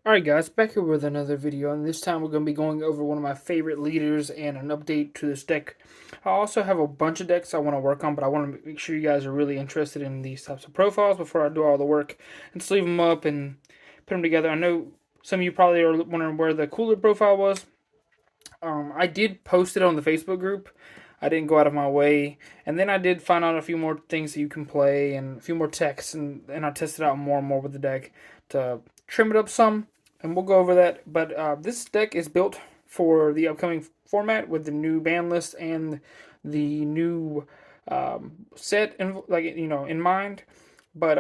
Alright guys, back here with another video, and this time we're going to be going over one of my favorite leaders and an update to this deck. I also have a bunch of decks I want to work on, but I want to make sure you guys are really interested in these types of profiles before I do all the work and sleeve them up and put them together. I know some of you probably are wondering where the cooler profile was. I did post it on the Facebook group. I didn't go out of my way, and then I did find out a few more things that you can play and a few more techs, and I tested out more and more with the deck to trim it up some, and we'll go over that. But this deck is built for the upcoming format with the new ban list and the new set in mind. But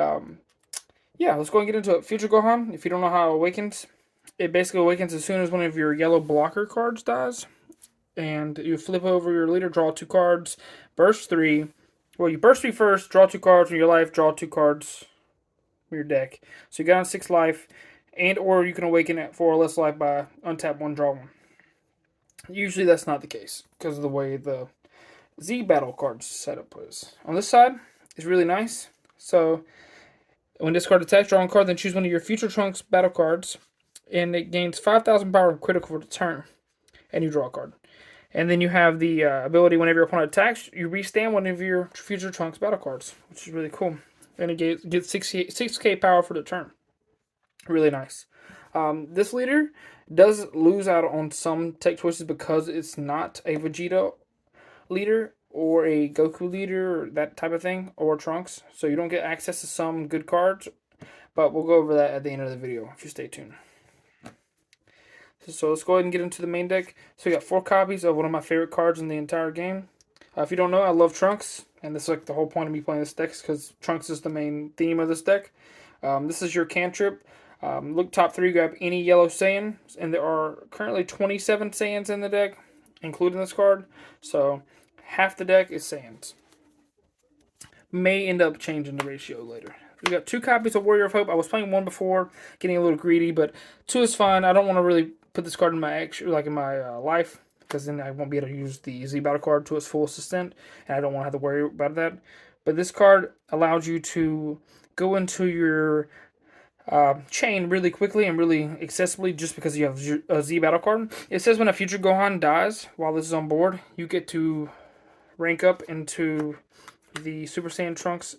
yeah, let's go and get into it. Future Gohan. If you don't know how it awakens, it basically awakens as soon as one of your yellow blocker cards dies, and you flip over your leader, draw two cards, burst three. Well, you burst three first, draw two cards from your life, draw two cards from your deck. So you got on 6 life, and or you can awaken at 4 or less life by untap one, draw one. Usually that's not the case because of the way the Z battle cards setup is. On this side, it's really nice. So when this card attacks, draw one card, then choose one of your future Trunks battle cards, and it gains 5,000 power and critical for the turn, and you draw a card. And then you have the ability whenever your opponent attacks, you restand one of your future Trunks battle cards, which is really cool. And it gets 6K power for the turn. Really nice. This leader does lose out on some tech choices because it's not a Vegeta leader or a Goku leader or that type of thing, or Trunks. So you don't get access to some good cards, but we'll go over that at the end of the video if you stay tuned. So let's go ahead and get into the main deck. So we got 4 copies of one of my favorite cards in the entire game. If you don't know, I love Trunks, and this is like the whole point of me playing this deck because Trunks is the main theme of this deck. This is your cantrip. Look top 3, grab any yellow Saiyan, and there are currently 27 Saiyans in the deck, including this card. So half the deck is Saiyans. May end up changing the ratio later. We got 2 copies of Warrior of Hope. I was playing 1 before, getting a little greedy, but 2 is fine. I don't want to really put this card in my life, because then I won't be able to use the Z battle card to its full extent, and I don't want to have to worry about that. But this card allows you to go into your chain really quickly and really accessibly just because you have a Z battle card. It says when a future Gohan dies while this is on board, you get to rank up into the Super Saiyan Trunks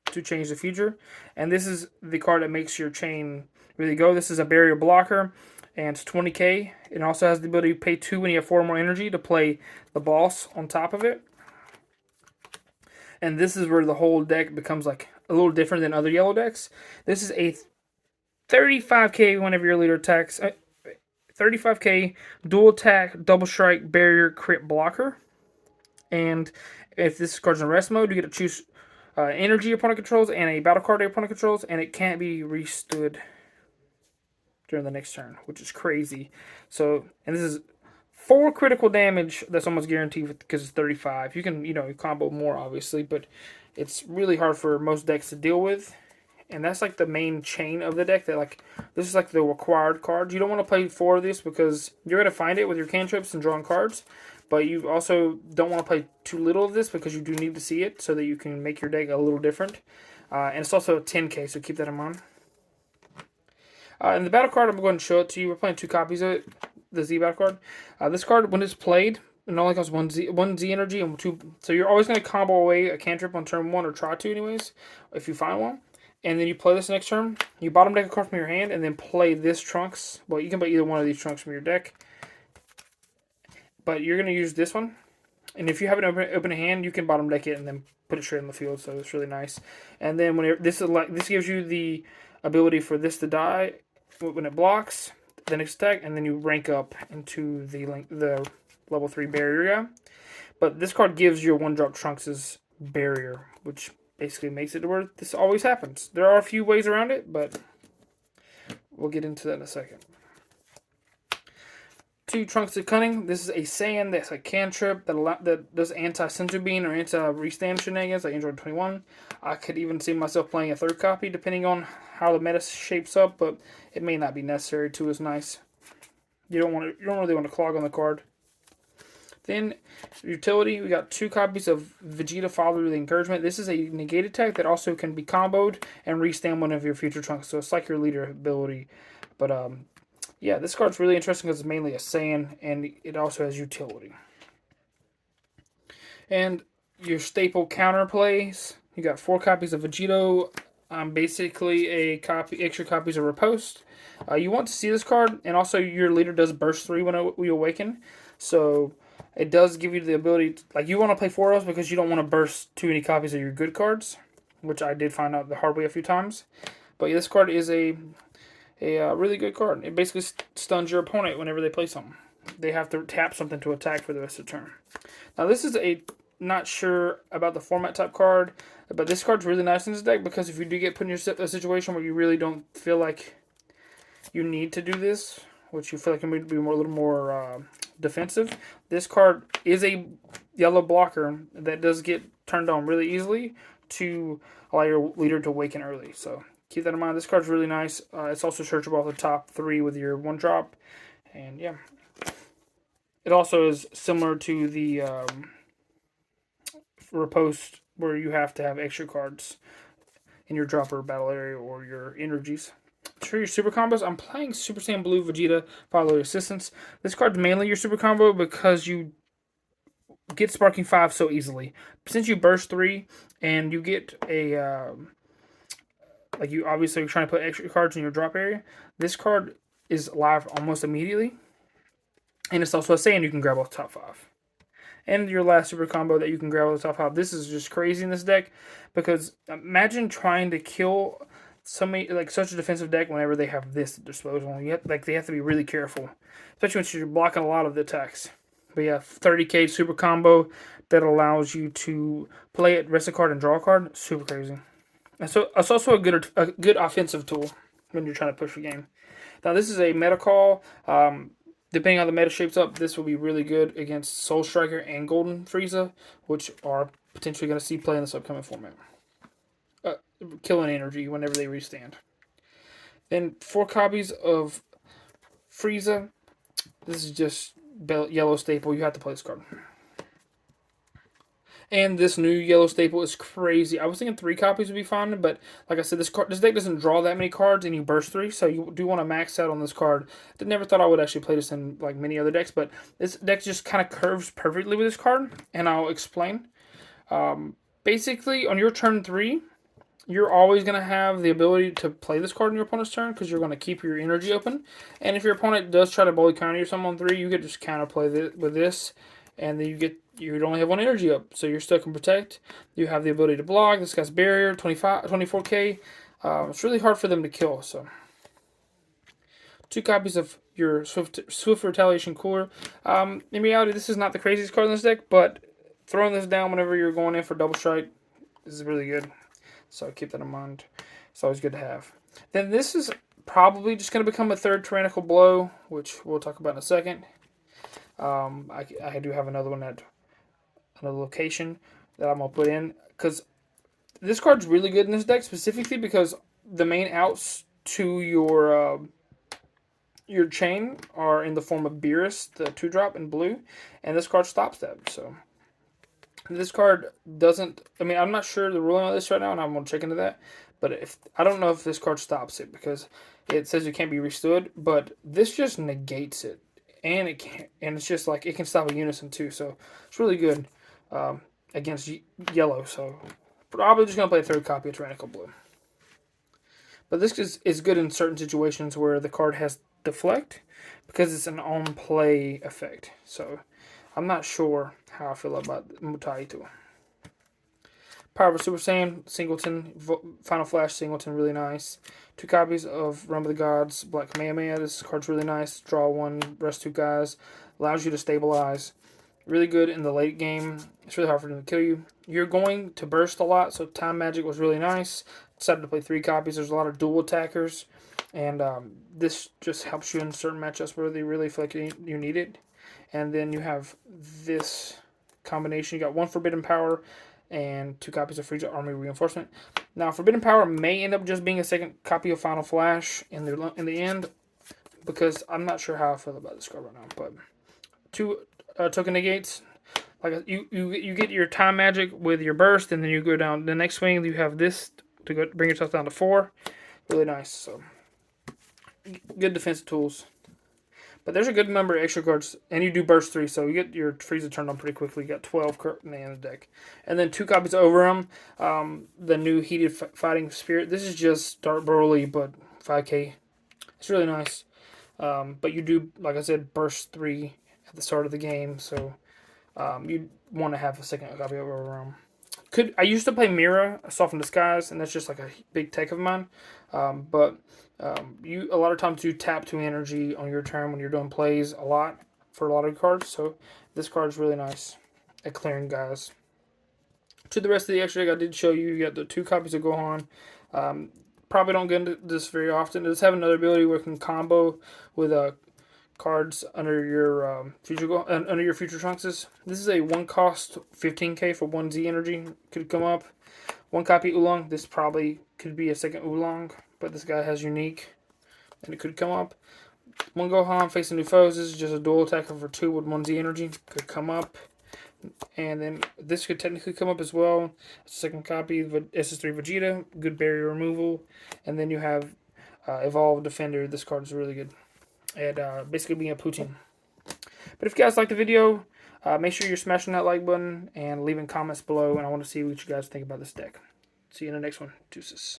to change the future. And this is the card that makes your chain really go. This is a barrier blocker, and it's 20k. It also has the ability to pay 2 when you have 4 more energy to play the boss on top of it. And this is where the whole deck becomes like a little different than other yellow decks. This is a 35k whenever your leader attacks. 35k dual attack, double strike, barrier, crit blocker. And if this card's in rest mode, you get to choose energy opponent controls and a battle card opponent controls, and it can't be restood during the next turn, which is crazy. So, and this is 4 critical damage that's almost guaranteed because it's 35. You can, combo more, obviously, but it's really hard for most decks to deal with. And that's like the main chain of the deck. That like this is like the required card. You don't want to play 4 of this because you're gonna find it with your cantrips and drawing cards. But you also don't want to play too little of this because you do need to see it so that you can make your deck a little different. And it's also 10k, so keep that in mind. And the battle card, I'm going to show it to you. We're playing 2 copies of it, the Z battle card. This card, when it's played, it only costs one Z energy and 2. So you're always going to combo away a cantrip on turn 1, or try to anyways, if you find one. And then you play this next turn. You bottom deck a card from your hand and then play this Trunks. Well, you can play either one of these Trunks from your deck. But you're going to use this one. And if you have an open hand, you can bottom deck it and then put it straight in the field. So it's really nice. And then when this gives you the ability for this to die when it blocks the next attack, and then you rank up into the level 3 barrier. But this card gives your 1-drop Trunks' barrier, which basically makes it to where this always happens. There are a few ways around it, but we'll get into that in a second. 2 Trunks of Cunning. This is a Saiyan that's a cantrip that does anti-Senzu Bean or anti-restand shenanigans like Android 21. I could even see myself playing a 3rd copy depending on how the meta shapes up, but it may not be necessary. 2 is nice. You don't really want to clog on the card. Then, utility, we got 2 copies of Vegeta Fatherly Encouragement. This is a negated tech that also can be comboed and restand one of your future trunks. So it's like your leader ability. But yeah, this card's really interesting because it's mainly a Saiyan, and it also has utility. And your staple counterplays, you got 4 copies of Vegito. Basically extra copies of Riposte. You want to see this card, and also your leader does burst 3 when we awaken. So it does give you the ability to, like, you want to play 4 of those because you don't want to burst too many copies of your good cards, which I did find out the hard way a few times. But this card is a really good card. It basically stuns your opponent whenever they play something. They have to tap something to attack for the rest of the turn. Now this is a not sure about the format type card, but this card's really nice in this deck because if you do get put in a situation where you really don't feel like you need to do this, which you feel like can be a little more defensive, this card is a yellow blocker that does get turned on really easily to allow your leader to awaken early. So keep that in mind. This card's really nice. It's also searchable off the top 3 with your 1-drop. And yeah. It also is similar to the Riposte, where you have to have extra cards in your dropper battle area or your energies. For your super combos, I'm playing Super Saiyan Blue Vegeta Fatherly Assistance. This card's mainly your super combo because you get Sparking 5 so easily. Since you burst 3 and you get a like, you obviously are trying to put extra cards in your drop area, this card is live almost immediately. And it's also a Saiyan you can grab off the top 5. And your last super combo that you can grab off the top 5. This is just crazy in this deck because imagine trying to kill somebody like such a defensive deck whenever they have this at disposal. They have to be really careful, especially when you're blocking a lot of the attacks. But yeah, 30k super combo that allows you to play it, rest a card, and draw a card. Super crazy. And so it's also a good offensive tool when you're trying to push the game. Now this is a meta call. Depending on how the meta shapes up, this will be really good against Soul Striker and Golden Frieza, which are potentially going to see play in this upcoming format. Killing energy whenever they restand. Then 4 copies of Frieza. This is just yellow staple. You have to play this card. And this new yellow staple is crazy. I was thinking 3 copies would be fine, but like I said, this deck doesn't draw that many cards, and you burst 3, so you do want to max out on this card. I never thought I would actually play this in like many other decks, but this deck just kind of curves perfectly with this card, and I'll explain. Basically, on your turn 3, you're always going to have the ability to play this card on your opponent's turn because you're going to keep your energy open. And if your opponent does try to bully counter you something on 3, you get just counterplay with this, and then you only have 1 energy up, so you're still can protect. You have the ability to block. This guy's barrier, 24k. It's really hard for them to kill. So 2 copies of your Swift Retaliation Cooler. In reality, this is not the craziest card in this deck, but throwing this down whenever you're going in for double strike is really good. So keep that in mind. It's always good to have. Then this is probably just going to become a 3rd Tyrannical Blow, which we'll talk about in a second. I do have another one at another location that I'm going to put in, because this card's really good in this deck, specifically because the main outs to your chain are in the form of Beerus, the 2-drop in blue, and this card stops that. So this card doesn't, I mean, I'm not sure the ruling on this right now, and I'm going to check into that, but I don't know if this card stops it, because it says it can't be restood, but this just negates it. And it can, and it's just like it can stop a unison too, so it's really good against yellow. So probably just gonna play a 3rd copy of Tyrannical Blue. But this is good in certain situations where the card has deflect, because it's an on play effect. So I'm not sure how I feel about Mutaitu. Power of Super Saiyan Singleton, Final Flash Singleton, really nice. 2 copies of Realm of the Gods, Black Kamehameha. This card's really nice. Draw 1, rest 2 guys. Allows you to stabilize. Really good in the late game. It's really hard for them to kill you. You're going to burst a lot, so Time Magic was really nice. Decided to play 3 copies. There's a lot of dual attackers, and this just helps you in certain matchups where they really feel like you need it. And then you have this combination. You got 1 Forbidden Power and 2 copies of Frieza Army Reinforcement. Now, Forbidden Power may end up just being a 2nd copy of Final Flash in the end, because I'm not sure how I feel about this card right now. But 2 token negates. Like you get your time magic with your burst, and then you go down the next swing. You have this to go bring yourself down to 4. Really nice. So good defensive tools. But there's a good number of extra cards, and you do burst 3, so you get your Frieza turned on pretty quickly. You got 12 in the deck, and then 2 copies of Overwhelm. The new Heated Fighting Spirit. This is just Dark Broly, but 5K. It's really nice. But you do, like I said, burst 3 at the start of the game, so you want to have a second copy of Overwhelm. I used to play Mira, Soften Disguise, and that's just like a big tech of mine. But you a lot of times you tap 2 energy on your turn when you're doing plays a lot for a lot of cards. So this card is really nice at clearing guys. To the rest of the extra deck, I did show you. You got the 2 copies of Gohan. Probably don't get into this very often. It does have another ability where it can combo with cards under your future Trunkses. This is a 1 cost 15k for 1 Z energy. Could come up. 1 copy Oolong. This probably could be a second Oolong, but this guy has unique, and it could come up. 1 Gohan facing new foes. This is just a dual attacker for 2 with 1 Z energy. Could come up. And then this could technically come up as well. Second copy of SS3 Vegeta. Good barrier removal. And then you have Evolved Defender. This card is really good at basically being a Putin. But if you guys like the video, make sure you're smashing that like button and leaving comments below. And I want to see what you guys think about this deck. See you in the next one. Deuces.